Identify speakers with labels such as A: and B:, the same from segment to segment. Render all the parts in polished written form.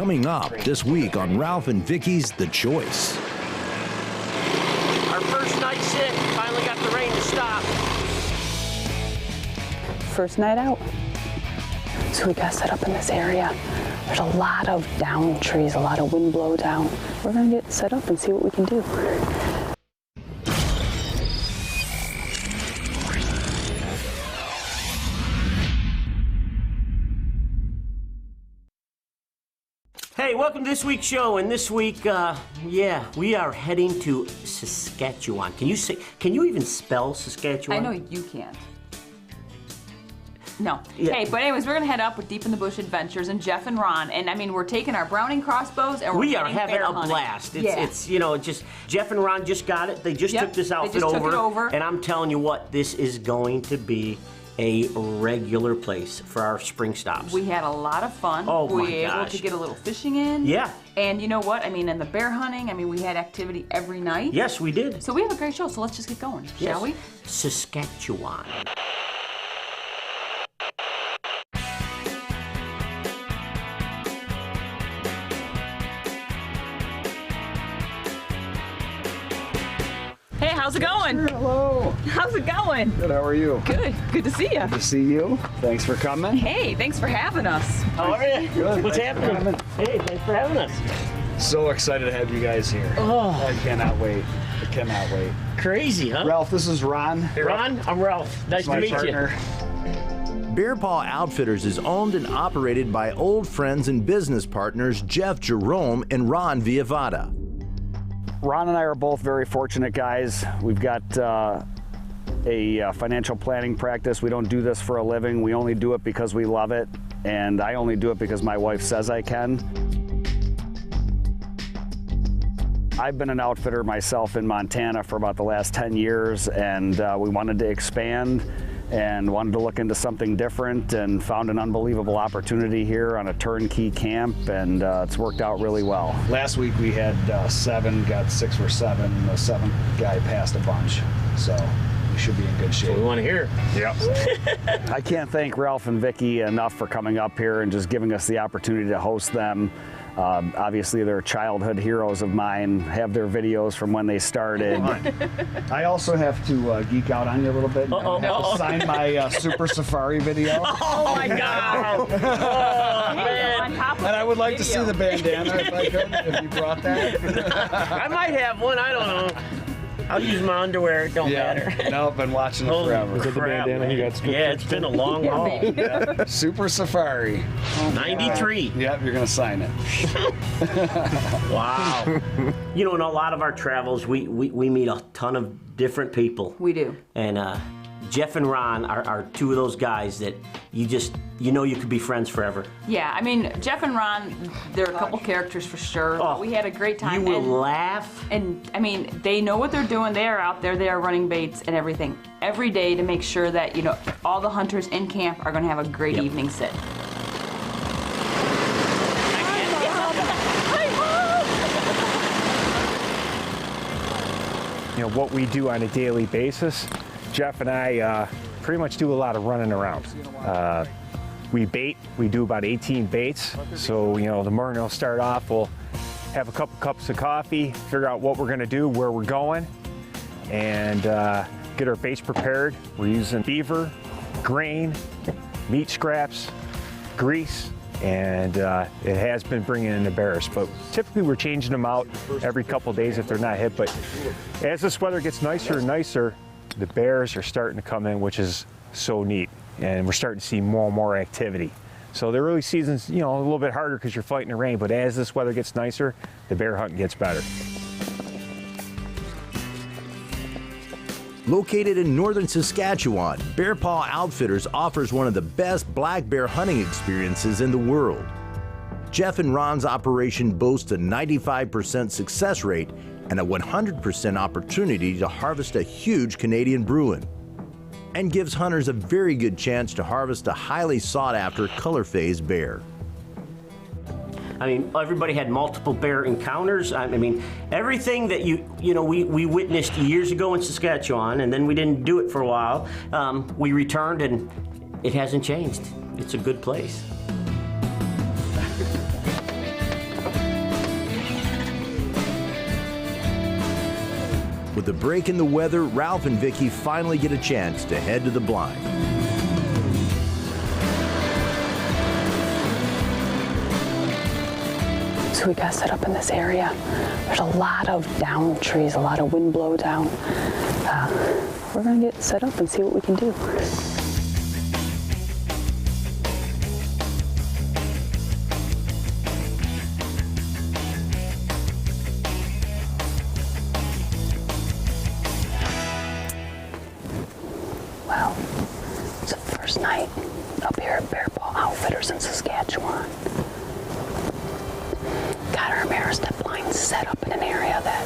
A: Coming up this week on Ralph and Vicky's The Choice.
B: Our first night sit, finally got the rain to stop.
C: First night out. So we got set up in this area. There's a lot of down trees, a lot of wind blow down. We're gonna get set up and see what we can do.
B: Hey, welcome to this week's show. And this week, we are heading to Saskatchewan. Can you even spell Saskatchewan?
C: I know you can't. No.
B: Yeah.
C: Hey, but anyways, we're gonna head up with Deep in the Bush Adventures and Jeff and Ron, and I mean, we're taking our Browning crossbows and
B: we are having a blast. It's just Jeff and Ron just got it. They just took this outfit over, and I'm telling you what, this is going to be a regular place for our spring stops.
C: We had a lot of fun.
B: Oh my
C: gosh. We were able to get a little fishing in.
B: Yeah.
C: And you know what? I mean, and the bear hunting, I mean, we had activity every night.
B: Yes, we did.
C: So we have a great show, so let's just get going, shall we?
B: Saskatchewan.
C: Hey, how's it going?
D: Sure, hello.
C: How's it going?
D: Good, how are you?
C: Good. Good to see you.
D: Good to see you. Thanks for coming.
C: Hey, thanks for having us.
B: How are you?
D: Good.
B: What's
D: Thanks for
B: happening? Hey, thanks for having us.
D: So excited to have you guys here.
B: Oh.
D: I cannot wait. I cannot wait.
B: Crazy, huh?
D: Ralph, this is Ron.
B: Hey, Ron, I'm Ralph. Nice to
D: My
B: meet
D: partner.
B: you.
A: Bear Paw Outfitters is owned and operated by old friends and business partners Jeff Jerome and Ron Viavata.
D: Ron and I are both very fortunate guys. We've got a financial planning practice. We don't do this for a living. We only do it because we love it. And I only do it because my wife says I can. I've been an outfitter myself in Montana for about the last 10 years, and we wanted to expand and wanted to look into something different, and found an unbelievable opportunity here on a turnkey camp, and it's worked out really well. Last week we had 7, got 6 or 7. The 7th guy passed a bunch, so we should be in good shape.
B: We want to hear.
D: Yep. I can't thank Ralph and Vicky enough for coming up here and just giving us the opportunity to host them. Obviously, they're childhood heroes of mine, have their videos from when they started. I also have to geek out on you a little bit. I have to sign my Super Safari video.
B: Oh my God! Oh man!
D: And I would like to see the bandana if I could, if you brought that.
B: I might have one. I don't know. I'll use my underwear. It don't matter.
D: No, I've been watching it forever.
B: Is it the bandana you got? Yeah, it's been a long haul.
D: Yeah. Super Safari.
B: 93.
D: Yep, you're gonna sign it.
B: Wow. You know, in a lot of our travels, we meet a ton of different people.
C: We do.
B: And Jeff and Ron are two of those guys that you know you could be friends forever.
C: Yeah, I mean, Jeff and Ron, they're a couple characters for sure.
B: Oh,
C: we had a great time.
B: You will laugh.
C: And I mean, they know what they're doing. They are out there. They are running baits and everything every day to make sure that, you know, all the hunters in camp are going to have a great evening sit.
E: You know, what we do on a daily basis, Jeff and I pretty much do a lot of running around. We bait, we do about 18 baits. So, you know, the morning will start off, we'll have a couple cups of coffee, figure out what we're gonna do, where we're going, and get our baits prepared. We're using beaver, grain, meat scraps, grease, and it has been bringing in the bears. But typically we're changing them out every couple days if they're not hit. But as this weather gets nicer and nicer, the bears are starting to come in, which is so neat. And we're starting to see more and more activity. So the early season's, you know, a little bit harder because you're fighting the rain, but as this weather gets nicer, the bear hunting gets better.
A: Located in northern Saskatchewan, Bear Paw Outfitters offers one of the best black bear hunting experiences in the world. Jeff and Ron's operation boasts a 95% success rate and a 100% opportunity to harvest a huge Canadian bruin, and gives hunters a very good chance to harvest a highly sought-after color-phased bear.
B: I mean, everybody had multiple bear encounters. I mean, everything that we witnessed years ago in Saskatchewan, and then we didn't do it for a while. We returned, and it hasn't changed. It's a good place.
A: With the break in the weather, Ralph and Vicky finally get a chance to head to the blind.
C: So we got set up in this area. There's a lot of down trees, a lot of wind blow down. We're gonna get set up and see what we can do. Well, it's the first night up here at Bear Paw Outfitters in Saskatchewan. Got our Ameristep blinds set up in an area that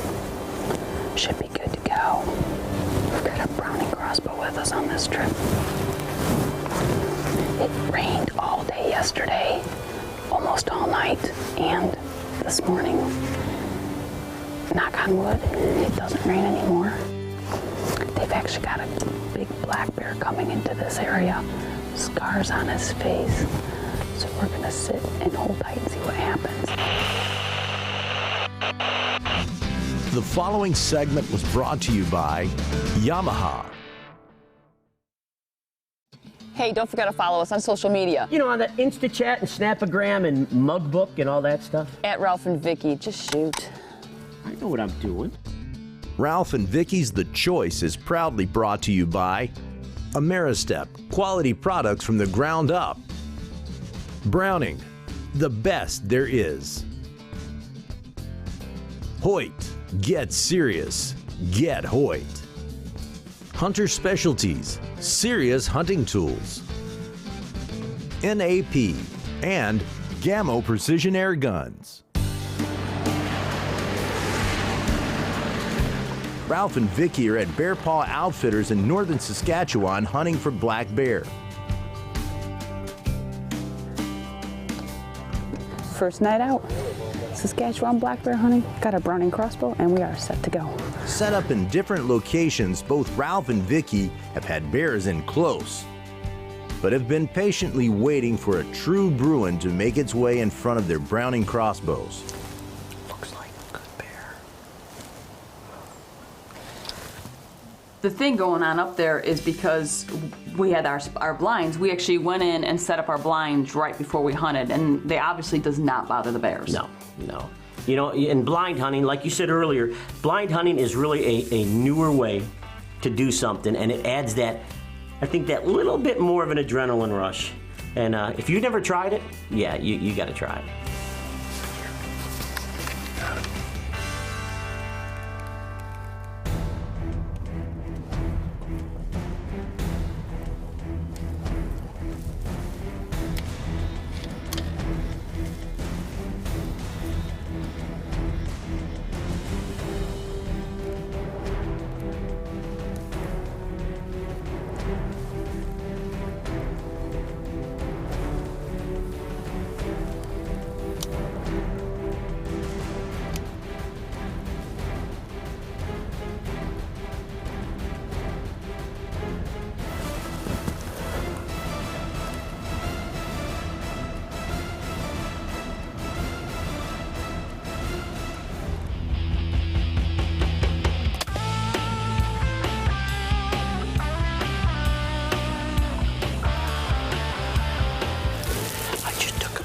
C: should be good to go. We've got a Browning crossbow with us on this trip. It rained all day yesterday, almost all night, and this morning. Knock on wood, it doesn't rain anymore. They've actually got a big black bear coming into this area, scars on his face. So we're gonna sit and hold tight and see what happens.
A: The following segment was brought to you by Yamaha.
F: Hey, don't forget to follow us on social media.
B: You know, on that InstaChat and Snapagram and Mugbook and all that stuff.
F: At Ralph and Vicky, just shoot.
B: I know what I'm doing.
A: Ralph and Vicky's The Choice is proudly brought to you by Ameristep, quality products from the ground up. Browning, the best there is. Hoyt, get serious, get Hoyt. Hunter Specialties, serious hunting tools. NAP and Gammo Precision Air Guns. Ralph and Vicky are at Bear Paw Outfitters in northern Saskatchewan hunting for black bear.
C: First night out, Saskatchewan black bear hunting, got a Browning crossbow, and we are set to go.
A: Set up in different locations, both Ralph and Vicky have had bears in close, but have been patiently waiting for a true Bruin to make its way in front of their Browning crossbows.
B: Looks like a good bear.
F: The thing going on up there is because we had our blinds, we actually went in and set up our blinds right before we hunted, and they obviously does not bother the bears.
B: No. You know, in blind hunting, like you said earlier, blind hunting is really a newer way to do something, and it adds that, I think, that little bit more of an adrenaline rush. And if you've never tried it, yeah, you got to try it.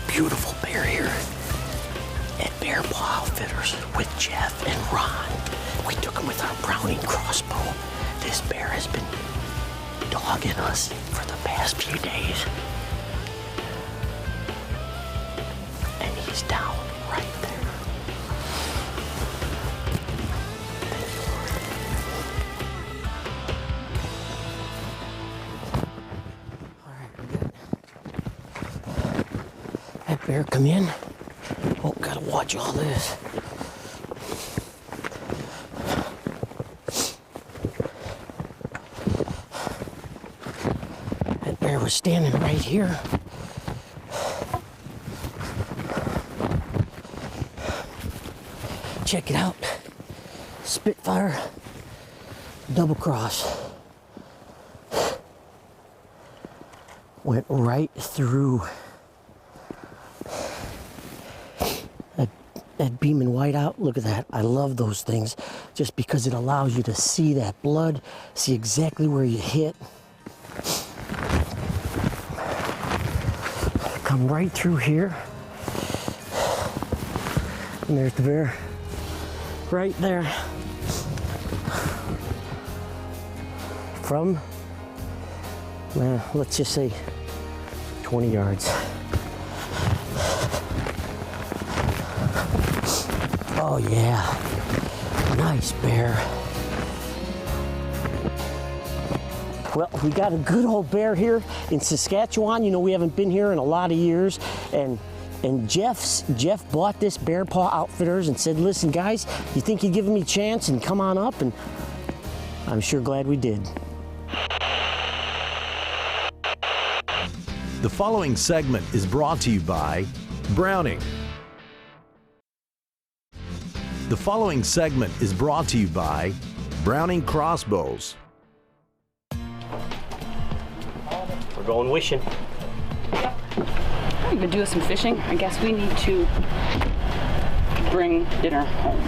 B: Beautiful bear here at Bear Paw Outfitters with Jeff and Ron. We took him with our Browning crossbow. This bear has been dogging us for the past few days. And he's down right there. All right, we're good. That bear come in. Oh, gotta watch all this. That bear was standing right here. Check it out. Spitfire double cross. Went right through
G: that beaming whiteout. Look at that. I love those things just because it allows you to see that blood, see exactly where you hit. Come right through here. And there's the bear right there. From, let's just say 20 yards. Oh yeah, nice bear. Well, we got a good old bear here in Saskatchewan. You know, we haven't been here in a lot of years, and Jeff bought this Bear Paw Outfitters and said, listen guys, you think you'd give me a chance and come on up? And I'm sure glad we did.
A: The following segment is brought to you by Browning. The following segment is brought to you by Browning Crossbows.
B: We're going wishing.
C: We've been doing some fishing. I guess we need to bring dinner home.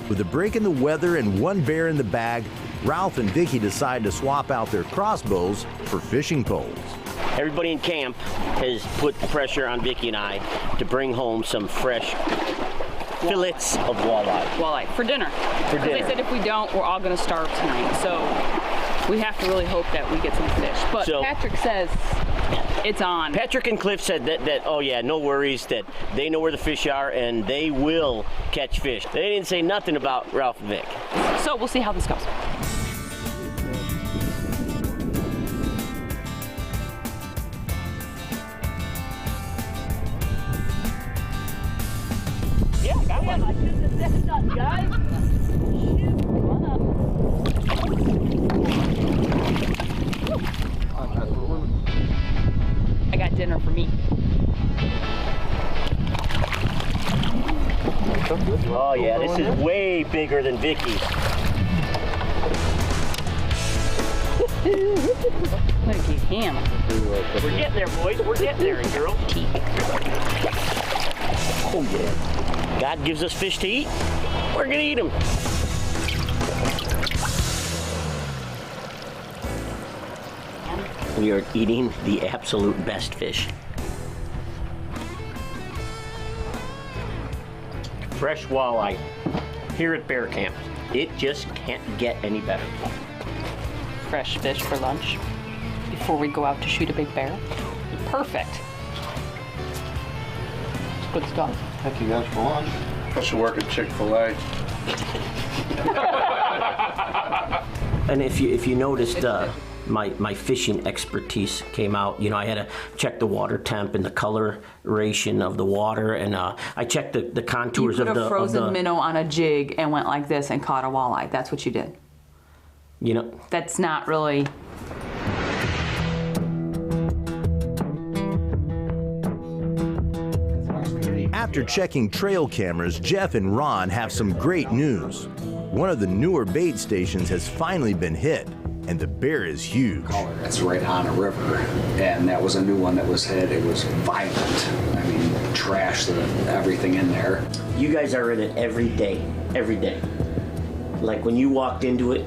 A: With a break in the weather and one bear in the bag, Ralph and Vicky decide to swap out their crossbows for fishing poles.
B: Everybody in camp has put the pressure on Vicky and I to bring home some fresh fillets of walleye.
C: Walleye for dinner.
B: For dinner.
C: They said if we don't, we're all going to starve tonight. So we have to really hope that we get some fish. But
B: So-
C: Patrick says it's on.
B: Patrick and Cliff said that, oh yeah, no worries, that they know where the fish are and they will catch fish. They didn't say nothing about Ralph and Vic.
C: So we'll see how this goes. Yeah, I got one. That's done, guys. Come on up. I got dinner for me.
B: Oh yeah, this is way bigger than Vicky's.
C: Look at him.
B: We're getting there, boys. We're getting there, girls. Oh yeah. God gives us fish to eat. We're gonna eat them. We are eating the absolute best fish. Fresh walleye here at Bear Camp. It just can't get any better.
C: Fresh fish for lunch before we go out to shoot a big bear. Perfect. Good stuff.
H: Thank you guys for lunch. I should work at Chick-fil-A.
B: And if you noticed, my fishing expertise came out. You know, I had to check the water temp and the coloration of the water, and I checked the contours
F: You
B: of
F: put
B: the
F: a frozen minnow on a jig and went like this and caught a walleye. That's what you did.
B: You know,
F: That's not really.
A: After checking trail cameras, Jeff and Ron have some great news. One of the newer bait stations has finally been hit, and the bear is huge.
I: That's right on a river, and that was a new one that was hit. It was violent. I mean, trashed everything in there.
B: you guys are in it every day, every day. Like when you walked into it,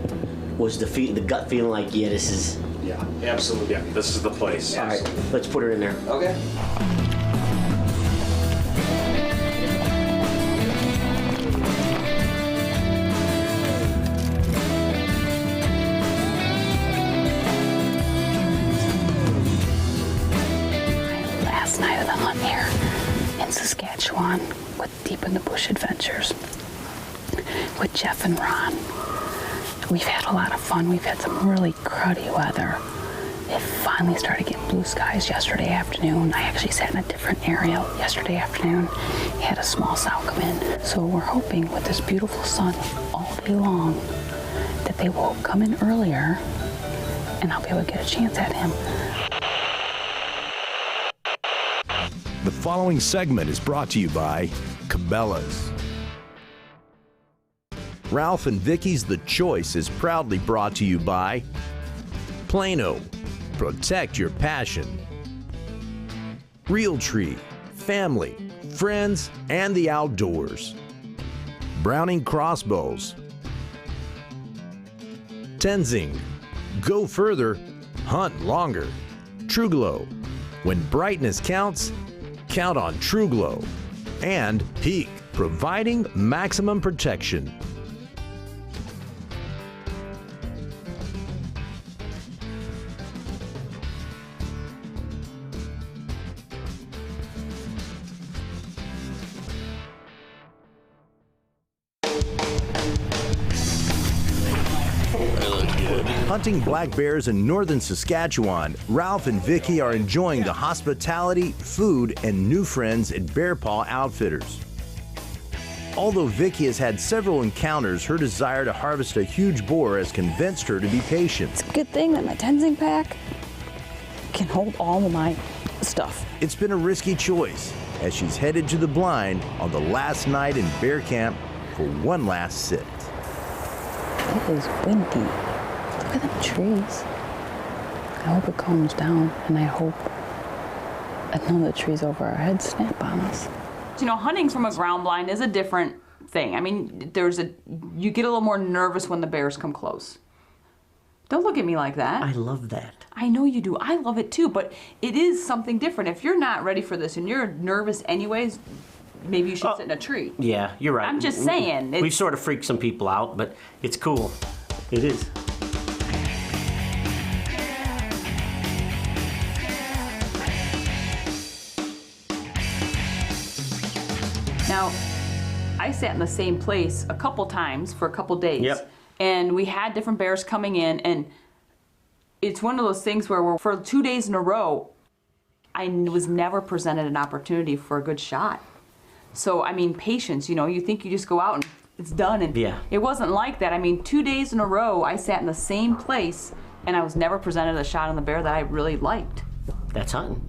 B: was the gut feeling like, yeah, this is.
I: Yeah, absolutely.
E: Yeah, this is the place.
B: All right, let's put her in there.
I: Okay.
C: Last night of the hunt here in Saskatchewan with Deep in the Bush Adventures with Jeff and Ron. We've had a lot of fun. We've had some really cruddy weather. It finally started getting blue skies yesterday afternoon. I actually sat in a different area yesterday afternoon. Had a small sow come in. So we're hoping with this beautiful sun all day long that they will come in earlier and I'll be able to get a chance at him.
A: The following segment is brought to you by Cabela's. Ralph and Vicky's The Choice is proudly brought to you by Plano. Protect your passion. Real Tree. family, friends, and the outdoors. Browning crossbows. Tenzing. Go further, hunt longer. TruGlow. When brightness counts, count on TruGlow. And Peak, providing maximum protection. Hunting black bears in northern Saskatchewan, Ralph and Vicki are enjoying the hospitality, food, and new friends at Bear Paw Outfitters. Although Vicki has had several encounters, her desire to harvest a huge boar has convinced her to be patient.
C: It's a good thing that my Tenzing pack can hold all of my stuff.
A: It's been a risky choice as she's headed to the blind on the last night in bear camp for one last sit.
C: It is windy. Look at them trees. I hope it calms down, and I hope none of the trees over our heads snap on us.
F: You know, hunting from a ground blind is a different thing. I mean, you get a little more nervous when the bears come close. Don't look at me like that.
B: I love that.
F: I know you do. I love it too, but it is something different. If you're not ready for this and you're nervous anyways, maybe you should sit in a tree.
B: Yeah, you're right.
F: I'm just saying.
B: We've sort of freaked some people out, but it's cool. It is.
F: Now, I sat in the same place a couple times for a couple days.
B: Yep.
F: And we had different bears coming in, and it's one of those things where for 2 days in a row, I was never presented an opportunity for a good shot. So, I mean, patience, you know, you think you just go out and it's done, and
B: yeah.
F: It wasn't like that. I mean, 2 days in a row, I sat in the same place, and I was never presented a shot on the bear that I really liked.
B: That's hunting.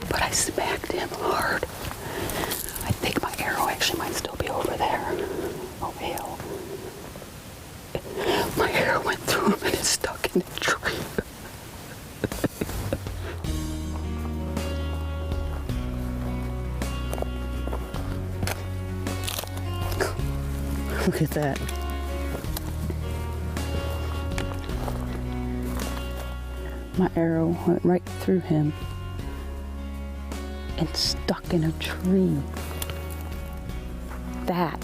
C: But I smacked him hard. I think my arrow actually might still be over there. Oh, hell. My arrow went through him and it's stuck in the tree. Look at that. My arrow went right through him and stuck in a tree. That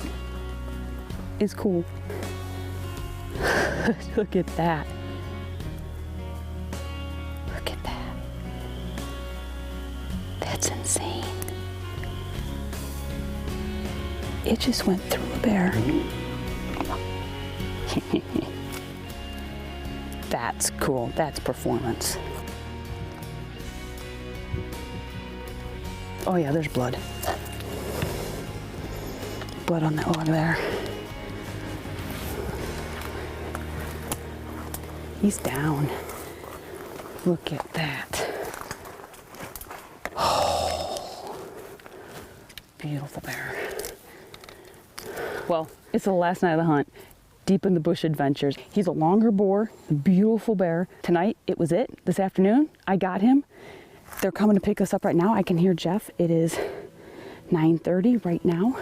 C: is cool. Look at that. Look at that. That's insane. It just went through a bear. That's cool. That's performance. Oh yeah, there's blood. Blood on that log there. He's down. Look at that. Oh, beautiful bear. Well, it's the last night of the hunt. Deep in the Bush Adventures. He's a longer boar, a beautiful bear. Tonight, it was it. This afternoon, I got him. They're coming to pick us up right now. I can hear Jeff. It is 9:30 right now.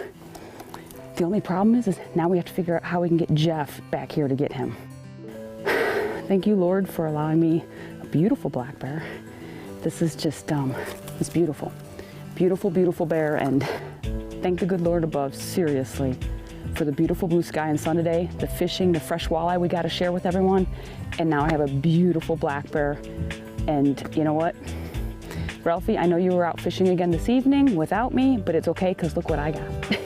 C: The only problem is now we have to figure out how we can get Jeff back here to get him. Thank you, Lord, for allowing me a beautiful black bear. This is just, it's beautiful. Beautiful, beautiful bear, and thank the good Lord above, seriously, for the beautiful blue sky and sun today, the fishing, the fresh walleye we got to share with everyone, and now I have a beautiful black bear. And you know what? Ralphie, I know you were out fishing again this evening without me, but it's okay because look what I got.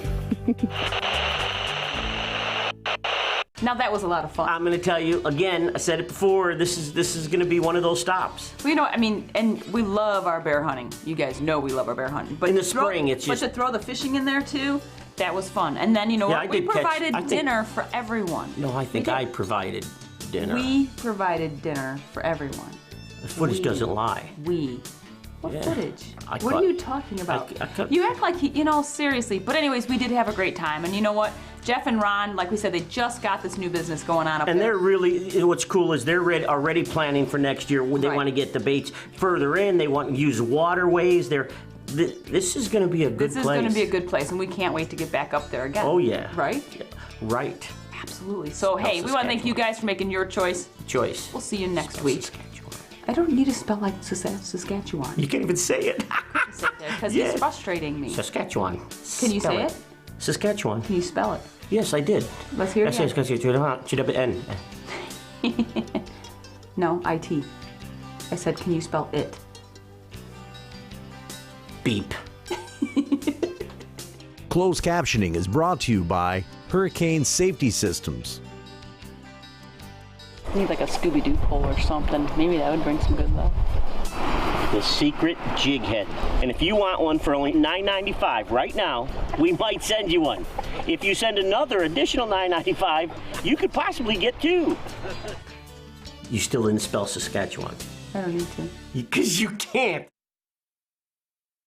F: Now that was a lot of fun.
B: I'm going to tell you again. I said it before. This is going to be one of those stops.
F: Well, you know, I mean, and we love our bear hunting. You guys know we love our bear hunting. But
B: in the spring, it's just.
F: But to throw the fishing in there too, that was fun. And then you know what? We provided dinner for everyone.
B: No, I think I provided dinner.
F: We provided dinner for everyone.
B: The footage doesn't lie.
F: What footage? What are you talking about? You act like seriously. But anyways, we did have a great time. And you know what? Jeff and Ron, like we said, they just got this new business going on up there.
B: And they're really, what's cool is they're already planning for next year. They want to get the baits further in. They want to use waterways. This is going to be a good place.
F: This is going to be a good place, and we can't wait to get back up there again.
B: Oh, yeah.
F: Right?
B: Yeah. Right.
F: Absolutely. So, hey, we want to thank you guys for making your choice.
B: We'll
F: see you next week. I don't need to spell like Saskatchewan.
B: You can't even say it.
F: Because it's frustrating me.
B: Saskatchewan.
F: Can you say it?
B: Saskatchewan.
F: Can you spell it?
B: Yes, I did.
F: Let's hear it
B: again.
F: No, IT. I said, can you spell it?
B: Beep.
A: Closed captioning is brought to you by Hurricane Safety Systems.
C: Need like a Scooby-Doo pole or something. Maybe that would bring some good luck.
B: The secret jig head. And if you want one for only $9.95 right now, we might send you one. If you send another additional $9.95, you could possibly get two. You still didn't spell Saskatchewan.
F: I don't need to.
B: Because you can't.